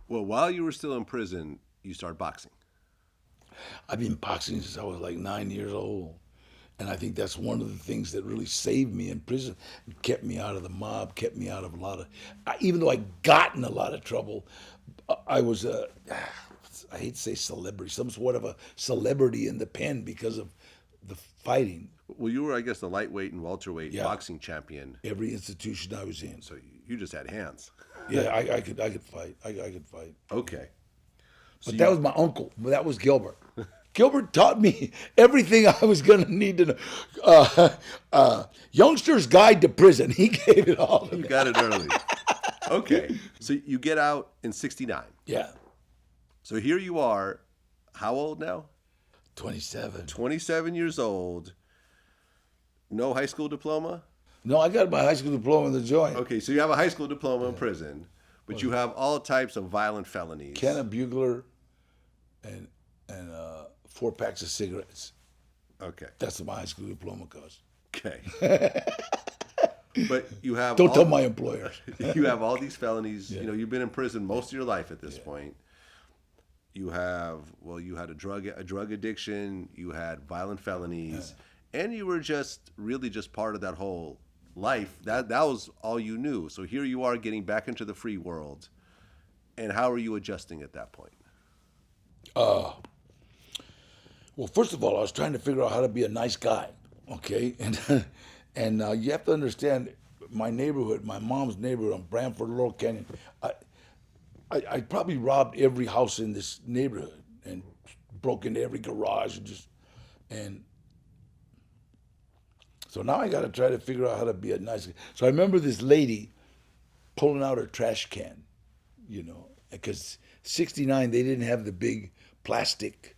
Well, while you were still in prison, you started boxing. I've been boxing since I was like 9 years old. And I think that's one of the things that really saved me in prison, kept me out of the mob, kept me out of a lot of, even though I got in a lot of trouble, I was a, I hate to say celebrity, some sort of a celebrity in the pen because of the fighting. Well, you were, I guess, the lightweight and welterweight Yeah, boxing champion. every institution I was in. So you just had hands. Yeah, I could fight. I could fight. Okay. So But that was my uncle. That was Gilbert. Gilbert taught me everything I was going to need to know. Youngster's Guide to Prison. He gave it all to you me. got it early. Okay. So you get out in 69. Yeah, So here you are. How old now? 27. 27 years old. No high school diploma? No, I got my high school diploma in the joint. Okay, so you have a high school diploma in prison, but you have all types of violent felonies. Can of Bugler and 4 packs of cigarettes. Okay. That's what my high school diploma cost. Okay. But you have Don't tell my employer. you have all these felonies. Yeah. You know, you've been in prison most of your life at this point. You had a drug addiction, you had violent felonies, and you were just really just part of that whole life. That was all you knew. So here you are getting back into the free world. And how are you adjusting at that point? Well, first of all, I was trying to figure out how to be a nice guy, okay? And you have to understand, my neighborhood, my mom's neighborhood on Branford, Laurel Canyon, I probably robbed every house in this neighborhood and broke into every garage and so now I got to try to figure out how to be a nice guy. So I remember this lady pulling out her trash can, because 69 they didn't have the big plastic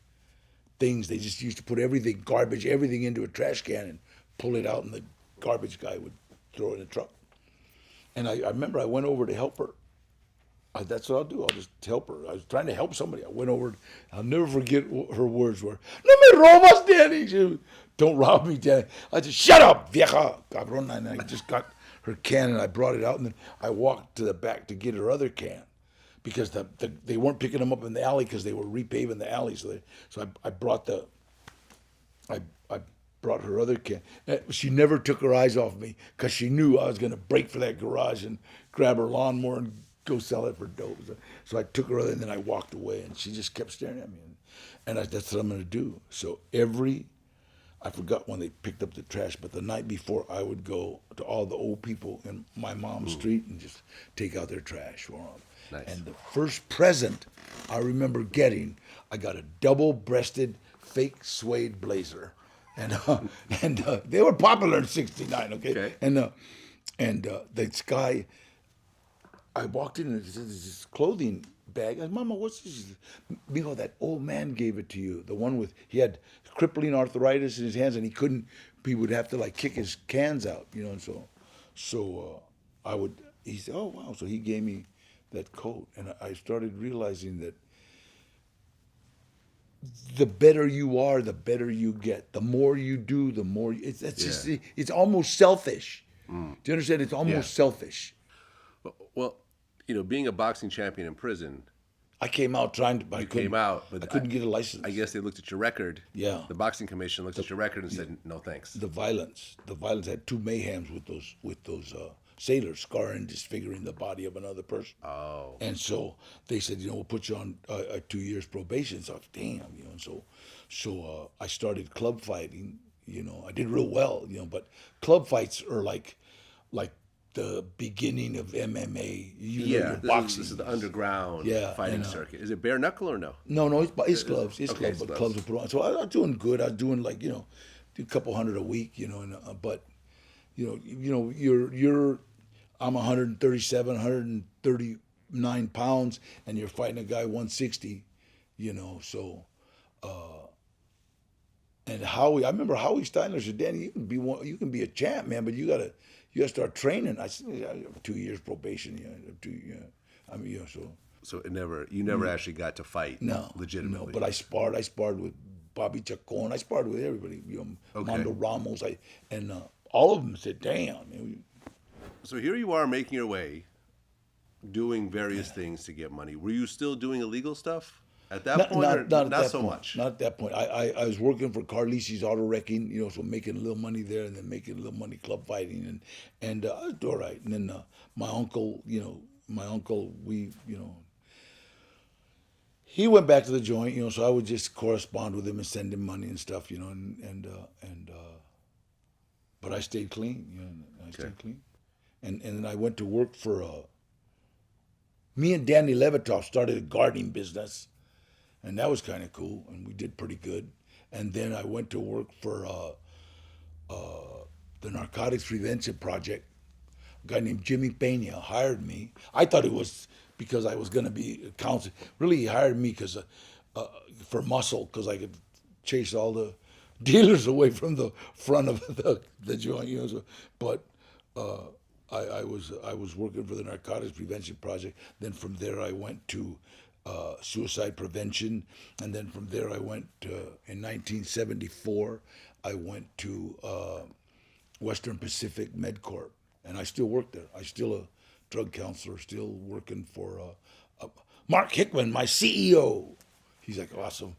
things. They just used to put garbage, everything into a trash can and pull it out, and the garbage guy would throw it in the truck. And I remember I went over to help her. That's what I'll do. I'll just help her. I was trying to help somebody. I went over. I'll never forget what her words were. No me robas, Danny. She was, don't rob me, Danny. I just, shut up, vieja, cabrón. And I just got her can and I brought it out. And then I walked to the back to get her other can, because they weren't picking them up in the alley because they were repaving the alley. So I brought her other can. She never took her eyes off me because she knew I was going to break for that garage and grab her lawnmower and go sell it for dope. So I took her other, and then I walked away, and she just kept staring at me. And that's what I'm going to do. So I forgot when they picked up the trash, but the night before I would go to all the old people in my mom's street and just take out their trash for them. Nice. And the first present I remember getting, I got a double-breasted fake suede blazer. And they were popular in '69, okay? And this guy, I walked in and there's this clothing bag. I said, Mama, what's this? Mijo, that old man gave it to you. The one he had crippling arthritis in his hands, and he would have to like kick his cans out, and he said, oh wow. So he gave me that coat, and I started realizing that the better you are, the better you get. The more you do, the more it's almost selfish. Do you understand? It's almost selfish. Well, being a boxing champion in prison, I came out trying to, but I couldn't get a license. I guess they looked at your record. Yeah. The boxing commission looked at your record and said, no thanks. The violence had two mayhems with those sailors, scarring and disfiguring the body of another person. Oh. And so they said, we'll put you on 2 years probation. So I was, damn, so I started club fighting. I did real well, but club fights are like the beginning of MMA. This is the underground fighting circuit. Is it bare knuckle or no? No, it's gloves. It's okay, gloves, but clubs are put on. So I was doing good. I was doing like a couple hundred a week, but I'm 137, 139 pounds, and you're fighting a guy 160, so. And Howie, I remember Howie Steiner said, Danny, you can be a champ, man, but you gotta start training. I said, I have 2 years probation, So you never actually got to fight legitimately. No, but I sparred with Bobby Chacon. I sparred with everybody, Mondo Ramos. And all of them said, damn. So here you are making your way doing various things to get money. Were you still doing illegal stuff at that Not, point, or not at not that so point. much? Not at that point. I was working for Carlisi's Auto Wrecking, you know, so making a little money there, and then making a little money club fighting, and I was doing all right. And then my uncle, we, he went back to the joint, you know, so I would just correspond with him and send him money and stuff, you know, but I stayed clean, you know, I stayed clean, and then I went to work for me and Danny Levitov started a gardening business, and that was kind of cool, and we did pretty good. And then I went to work for the Narcotics Prevention Project. A guy named Jimmy Pena hired me. I thought it was because I was going to be a counsel. Really, he hired me because for muscle, because I could chase all the dealers away from the front of the joint. You know, so, but I was working for the Narcotics Prevention Project. Then from there I went to suicide prevention, and then from there I went in 1974. I went to Western Pacific MedCorp, and I still work there. I still a drug counselor, still working for Mark Hickman, my CEO. He's like awesome.